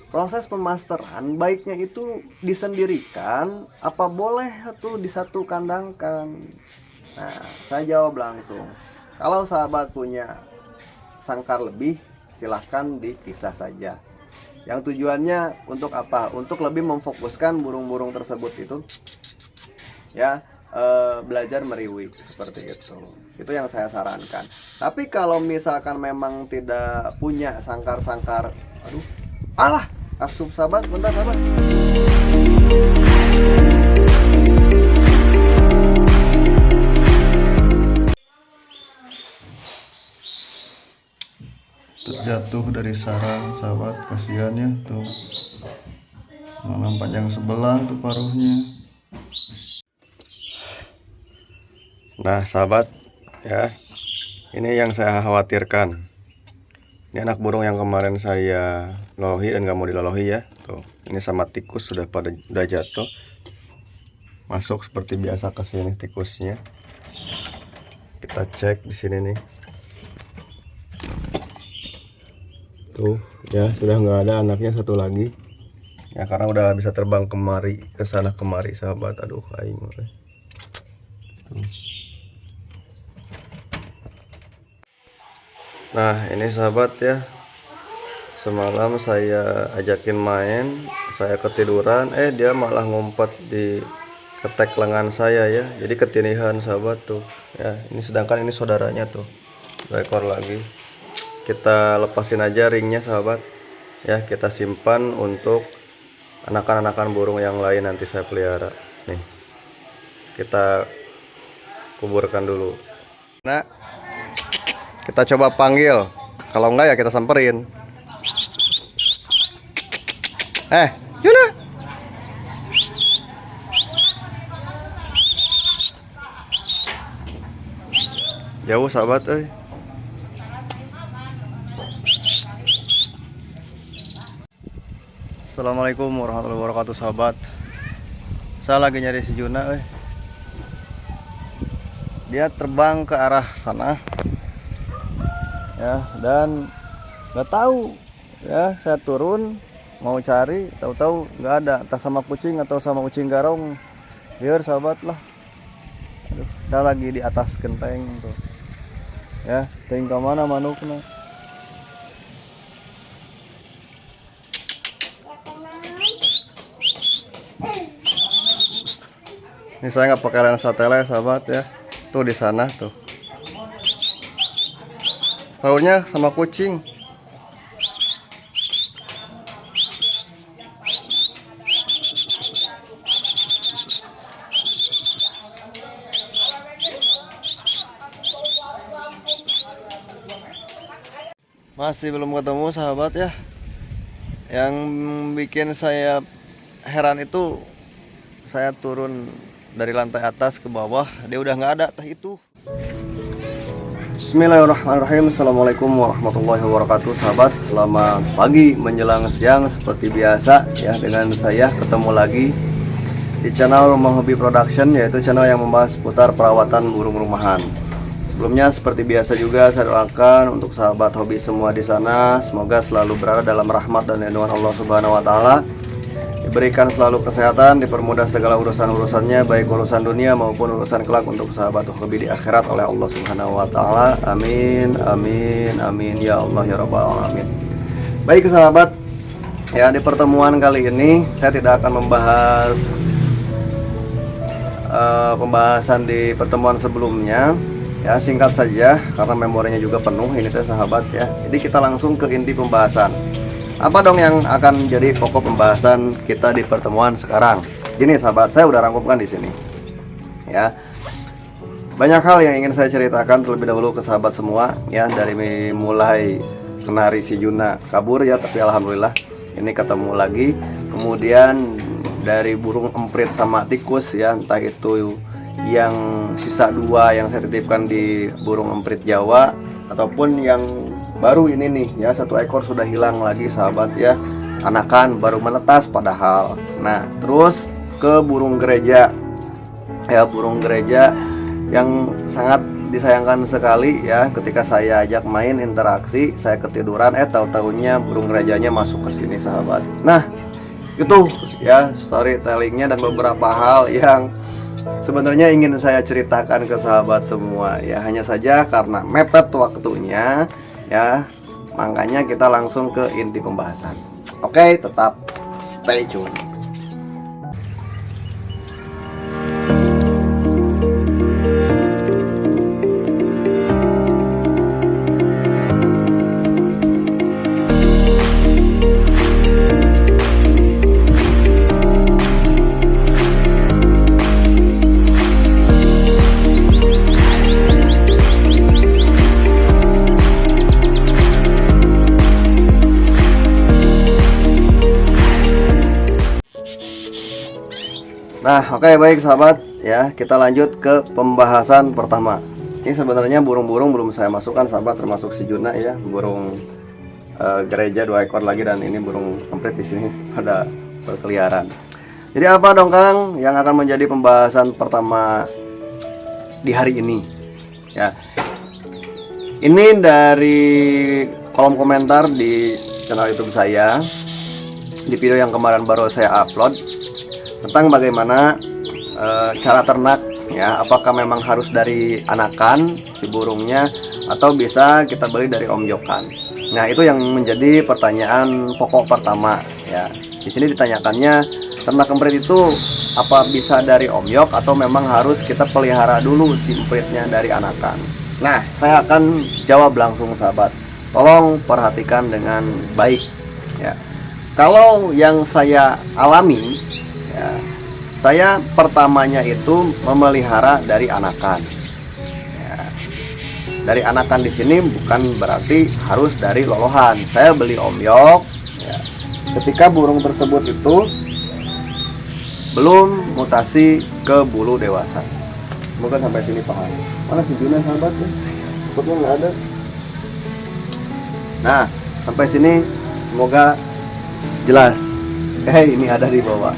proses pemasteran baiknya itu disendirikan apa boleh tuh disatu kandangkan? Nah, saya jawab langsung. Kalau sahabat punya sangkar lebih, silahkan dipisah saja. Yang tujuannya untuk apa? Untuk lebih memfokuskan burung-burung tersebut itu ya, belajar meriwik seperti itu. Itu yang saya sarankan. Tapi kalau misalkan memang tidak punya sangkar-sangkar, aduh, alah, asup sahabat, bentar sahabat. Terjatuh dari sarang sahabat, kasihan ya tuh. Mana panjang sebelah tuh paruhnya. Nah sahabat ya, ini yang saya khawatirkan. Ini anak burung yang kemarin saya lolohi dan gak mau dilolohi ya. Tuh, ini sama tikus udah jatuh. Masuk seperti biasa ke sini tikusnya. Kita cek di sini nih. Tuh ya, sudah nggak ada anaknya satu lagi. Ya karena udah bisa terbang kemari, ke sana kemari sahabat. Aduh aing. Tuh. Nah ini sahabat ya, semalam saya ajakin main, saya ketiduran, dia malah ngumpet di ketek lengan saya ya, jadi ketinihan sahabat tuh ya. Ini sedangkan ini saudaranya tuh, 2 ekor lagi. Kita lepasin aja ringnya sahabat ya, kita simpan untuk anakan-anakan burung yang lain nanti saya pelihara. Nih kita kuburkan dulu. Nah kita coba panggil, kalau enggak ya kita samperin. Yuna. Jauh sahabat, Assalamualaikum warahmatullahi wabarakatuh sahabat. Saya lagi nyari si Juna, Dia terbang ke arah sana. Ya, dan nggak tahu ya, saya turun mau cari, tahu-tahu nggak ada, entah sama kucing atau sama kucing garong. Biar sahabat lah. Aduh, saya lagi di atas genteng tuh ya, ting ke mana manukna. Ini saya nggak pakai lensa tele sahabat ya, tuh di sana tuh baunya sama kucing. Masih belum ketemu sahabat ya. Yang bikin saya heran itu, saya turun dari lantai atas ke bawah, dia udah nggak ada tah itu. Bismillahirrahmanirrahim. Assalamualaikum warahmatullahi wabarakatuh sahabat. Selamat pagi menjelang siang seperti biasa ya, dengan saya ketemu lagi di channel Rumah Hobi Production, yaitu channel yang membahas seputar perawatan burung rumahan. Sebelumnya seperti biasa juga saya doakan untuk sahabat hobi semua di sana, semoga selalu berada dalam rahmat dan lindungan Allah Subhanahu wa taala. Diberikan selalu kesehatan, dipermudah segala urusan-urusannya, baik urusan dunia maupun urusan kelak untuk sahabat hobi di akhirat oleh Allah Subhanahu wa taala. Amin amin amin ya Allah ya rabbal alamin. Baik sahabat, ya di pertemuan kali ini saya tidak akan membahas pembahasan di pertemuan sebelumnya. Ya singkat saja karena memorinya juga penuh ini teh sahabat ya. Jadi kita langsung ke inti pembahasan. Apa dong yang akan jadi pokok pembahasan kita di pertemuan sekarang? Gini sahabat, saya udah rangkumkan di sini. Ya, banyak hal yang ingin saya ceritakan terlebih dahulu ke sahabat semua. Ya, dari mulai kenari si Juna kabur ya, tapi alhamdulillah ini ketemu lagi. Kemudian dari burung emprit sama tikus ya, entah itu yang sisa 2 yang saya titipkan di burung emprit Jawa, ataupun yang baru ini nih ya, 1 ekor sudah hilang lagi sahabat ya, anakan baru menetas padahal. Nah terus ke burung gereja ya, burung gereja yang sangat disayangkan sekali ya, ketika saya ajak main interaksi, saya ketiduran, tahu-tahunya burung gerajanya masuk ke sini sahabat. Nah, itu ya storytellingnya dan beberapa hal yang sebenarnya ingin saya ceritakan ke sahabat semua ya. Hanya saja karena mepet waktunya ya, makanya kita langsung ke inti pembahasan. Oke, tetap stay tune. Nah, oke, baik sahabat ya, kita lanjut ke pembahasan pertama. Ini sebenarnya burung-burung belum saya masukkan sahabat, termasuk si Juna ya, burung gereja 2 ekor lagi, dan ini burung emprit di sini pada berkeliaran. Jadi apa dong Kang yang akan menjadi pembahasan pertama di hari ini? Ya, ini dari kolom komentar di channel YouTube saya, di video yang kemarin baru saya upload, tentang bagaimana cara ternak ya, apakah memang harus dari anakan si burungnya atau bisa kita beli dari omjokan. Nah, itu yang menjadi pertanyaan pokok pertama ya. Di sini ditanyakannya, ternak emprit itu apa bisa dari omjok atau memang harus kita pelihara dulu si empritnya dari anakan. Nah, saya akan jawab langsung sahabat. Tolong perhatikan dengan baik ya. Kalau yang saya alami ya, saya pertamanya itu memelihara dari anakan. Ya, dari anakan di sini bukan berarti harus dari lolohan. Saya beli omyok. Ya, ketika burung tersebut itu belum mutasi ke bulu dewasa. Semoga sampai sini paham. Mana si Juna sahabat ya? Takutnya nggak ada. Nah, sampai sini semoga jelas. Ini ada di bawah.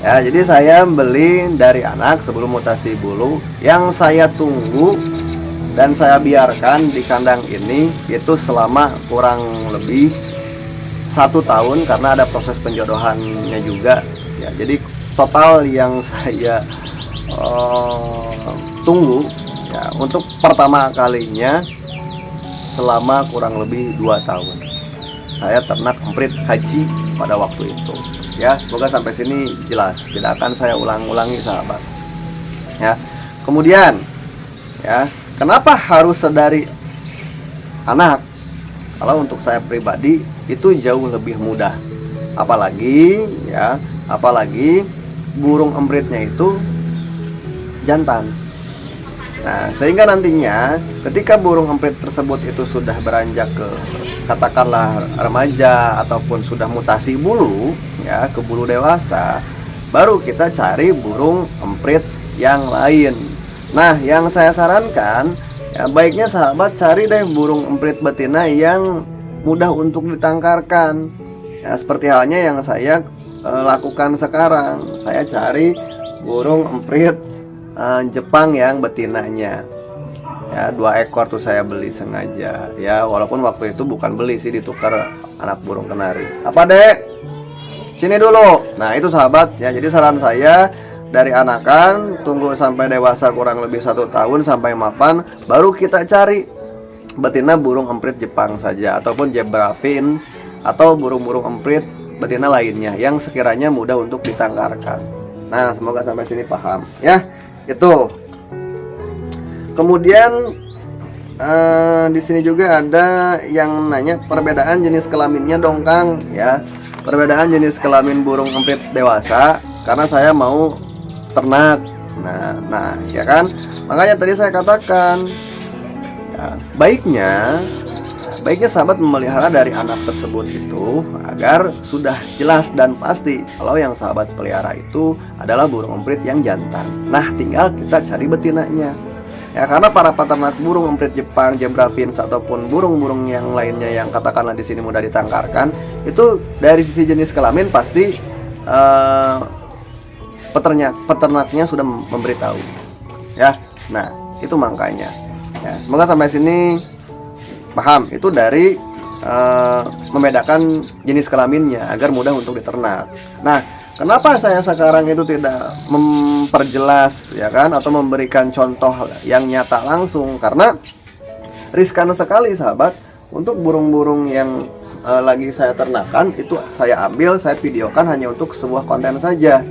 Ya, jadi saya beli dari anak sebelum mutasi bulu. Yang saya tunggu dan saya biarkan di kandang ini itu selama kurang lebih 1 tahun, karena ada proses penjodohannya juga. Ya, jadi total yang saya tunggu ya, untuk pertama kalinya selama kurang lebih 2 tahun saya ternak emprit haji pada waktu itu. Ya, semoga sampai sini jelas, tidak akan saya ulang-ulangi sahabat. Ya, kemudian ya, kenapa harus dari anak? Kalau untuk saya pribadi itu jauh lebih mudah, apalagi burung empritnya itu jantan. Nah, sehingga nantinya ketika burung emprit tersebut itu sudah beranjak ke katakanlah remaja ataupun sudah mutasi bulu ya, ke bulu dewasa, baru kita cari burung emprit yang lain. Nah, yang saya sarankan ya, baiknya sahabat cari deh burung emprit betina yang mudah untuk ditangkarkan ya, seperti halnya yang saya lakukan sekarang. Saya cari burung emprit Jepang yang betinanya ya, 2 ekor tuh saya beli sengaja ya, walaupun waktu itu bukan beli sih, ditukar anak burung kenari. Apa dek? Sini dulu. Nah, itu sahabat ya, jadi saran saya dari anakan tunggu sampai dewasa kurang lebih 1 tahun sampai mapan, baru kita cari betina burung emprit Jepang saja, ataupun zebra fin atau burung-burung emprit betina lainnya yang sekiranya mudah untuk ditangkarkan. Nah, semoga sampai sini paham ya. Itu. Kemudian di sini juga ada yang nanya perbedaan jenis kelaminnya dong Kang ya. Perbedaan jenis kelamin burung emprit dewasa karena saya mau ternak. Nah, ya kan? Makanya tadi saya katakan ya, baiknya sahabat memelihara dari anak tersebut itu agar sudah jelas dan pasti kalau yang sahabat pelihara itu adalah burung emprit yang jantan. Nah, tinggal kita cari betinanya ya, karena para peternak burung emprit Jepang, zebra fins ataupun burung-burung yang lainnya yang katakanlah di sini mudah ditangkarkan, itu dari sisi jenis kelamin pasti peternaknya sudah memberitahu ya. Nah, itu makanya Ya, semoga sampai sini paham. Itu dari membedakan jenis kelaminnya agar mudah untuk diternak. Nah, kenapa saya sekarang itu tidak memperjelas ya kan, atau memberikan contoh yang nyata langsung? Karena riskan sekali sahabat untuk burung-burung yang lagi saya ternakan itu saya ambil, saya videokan hanya untuk sebuah konten saja.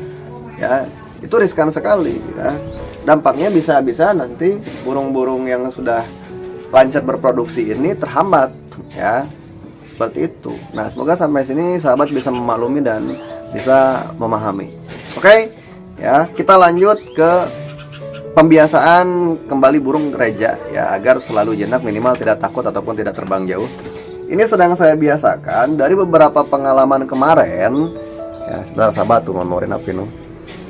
Ya, itu riskan sekali ya. Dampaknya bisa-bisa nanti burung-burung yang sudah lancar berproduksi ini terhambat ya. Seperti itu. Nah, semoga sampai sini sahabat bisa memaklumi dan bisa memahami. Oke, ya, kita lanjut ke pembiasaan kembali burung gereja ya, agar selalu jinak, minimal tidak takut ataupun tidak terbang jauh. Ini sedang saya biasakan dari beberapa pengalaman kemarin. Ya, sebentar sahabat tuh memorin apa ini.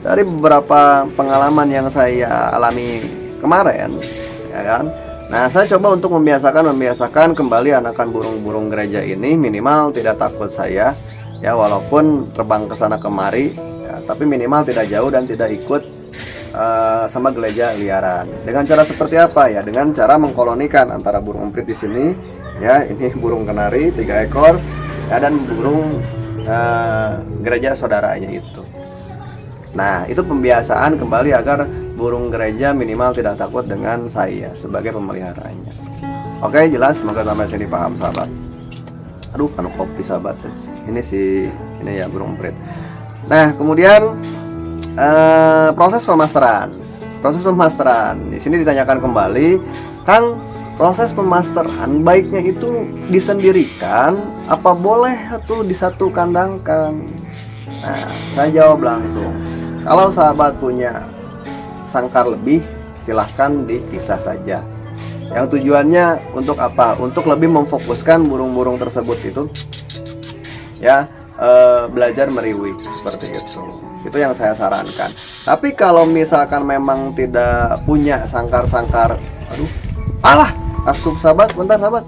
Dari beberapa pengalaman yang saya alami kemarin, ya kan. Nah, saya coba untuk membiasakan kembali anakan burung-burung gereja ini minimal tidak takut saya ya, walaupun terbang ke sana kemari ya, tapi minimal tidak jauh dan tidak ikut sama gereja liaran. Dengan cara seperti apa ya? Dengan cara mengkolonikan antara burung emprit di sini ya, ini burung kenari 3 ekor ya, dan burung gereja saudaranya itu. Nah, itu pembiasaan kembali agar burung gereja minimal tidak takut dengan saya sebagai pemeliharaannya. Oke, jelas, semoga sampai sini paham sahabat. Aduh, kan kopi sahabat. Ini ya burung emprit. Nah, kemudian proses pemasteran. Di sini ditanyakan kembali, Kang, proses pemasteran baiknya itu disendirikan apa boleh tuh disatu kandangkan? Nah, saya jawab langsung. Kalau sahabat punya sangkar lebih, silahkan dipisah saja. Yang tujuannya untuk apa? Untuk lebih memfokuskan burung-burung tersebut itu ya, belajar meriwik seperti itu. Itu yang saya sarankan. Tapi kalau misalkan memang tidak punya sangkar-sangkar, asup sahabat, bentar sahabat.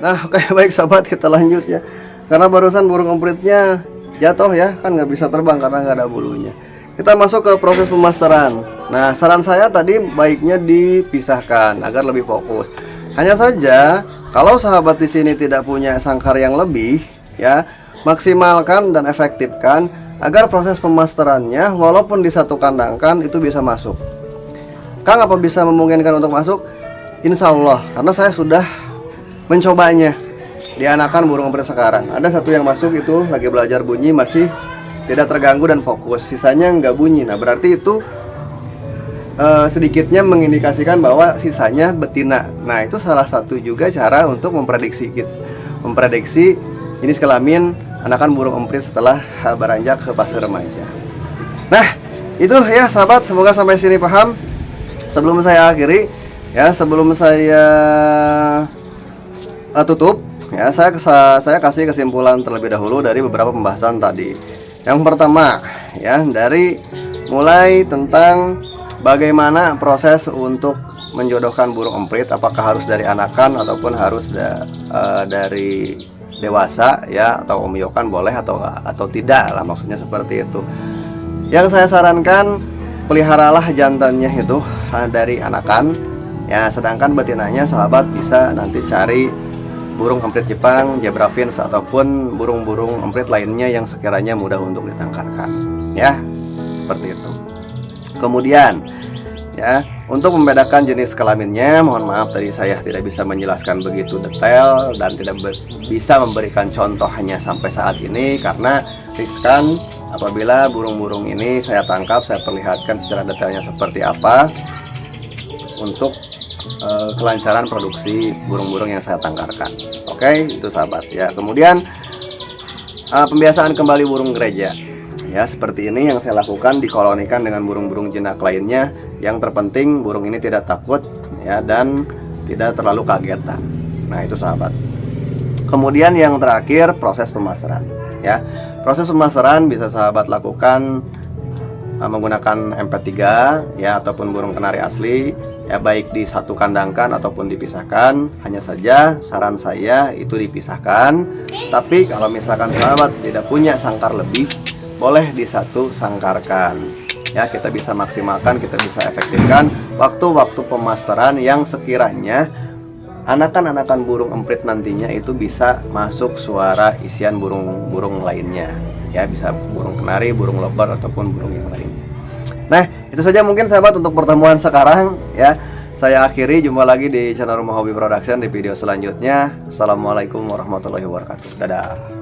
Nah, oke, baik sahabat, kita lanjut ya. Karena barusan burung empritnya jatuh ya, kan nggak bisa terbang karena nggak ada bulunya. Kita masuk ke proses pemasteran. Nah, saran saya tadi baiknya dipisahkan agar lebih fokus. Hanya saja kalau sahabat di sini tidak punya sangkar yang lebih ya, maksimalkan dan efektifkan agar proses pemasterannya walaupun disatu kandangkan itu bisa masuk. Kang, apa bisa memungkinkan untuk masuk? Insya Allah, karena saya sudah mencobanya di anakan burung emprit sekarang. Ada satu yang masuk itu lagi belajar bunyi, masih tidak terganggu dan fokus, sisanya nggak bunyi. Nah, berarti itu sedikitnya mengindikasikan bahwa sisanya betina. Nah, itu salah satu juga cara untuk memprediksi jenis kelamin anakan burung emprit setelah beranjak ke fase remaja. Nah, itu ya sahabat, semoga sampai sini paham. Sebelum saya akhiri ya, sebelum saya tutup ya, saya kasih kesimpulan terlebih dahulu dari beberapa pembahasan tadi. Yang pertama ya, dari mulai tentang bagaimana proses untuk menjodohkan burung emprit, apakah harus dari anakan ataupun harus dari dewasa ya, atau omiokan boleh atau tidak lah, maksudnya seperti itu. Yang saya sarankan, peliharalah jantannya itu dari anakan ya, sedangkan betinanya sahabat bisa nanti cari burung emprit Jepang, zebra finch ataupun burung-burung emprit lainnya yang sekiranya mudah untuk disangkarkan ya, seperti itu. Kemudian ya, untuk membedakan jenis kelaminnya, mohon maaf tadi saya tidak bisa menjelaskan begitu detail dan tidak bisa memberikan contoh hanya sampai saat ini karena riskan apabila burung-burung ini saya tangkap, saya perlihatkan secara detailnya seperti apa untuk kelancaran produksi burung-burung yang saya tangkarkan. Oke, itu sahabat ya. Kemudian pembiasaan kembali burung gereja ya, seperti ini yang saya lakukan, dikolonikan dengan burung-burung jinak lainnya. Yang terpenting burung ini tidak takut ya, dan tidak terlalu kagetan. Nah, itu sahabat. Kemudian yang terakhir, proses pemasteran ya. Proses pemasteran bisa sahabat lakukan menggunakan MP3 ya, ataupun burung kenari asli ya, baik di satu kandangkan ataupun dipisahkan. Hanya saja saran saya itu dipisahkan. Tapi kalau misalkan sahabat tidak punya sangkar lebih, boleh disatu sangkarkan ya kita bisa maksimalkan, kita bisa efektifkan waktu-waktu pemasteran yang sekiranya anakan-anakan burung emprit nantinya itu bisa masuk suara isian burung-burung lainnya, ya bisa burung kenari, burung lovebird ataupun burung yang lainnya. Nah, itu saja mungkin sahabat untuk pertemuan sekarang ya. Saya akhiri, jumpa lagi di channel Rumah Hobi Production di video selanjutnya. Assalamualaikum warahmatullahi wabarakatuh. Dadah.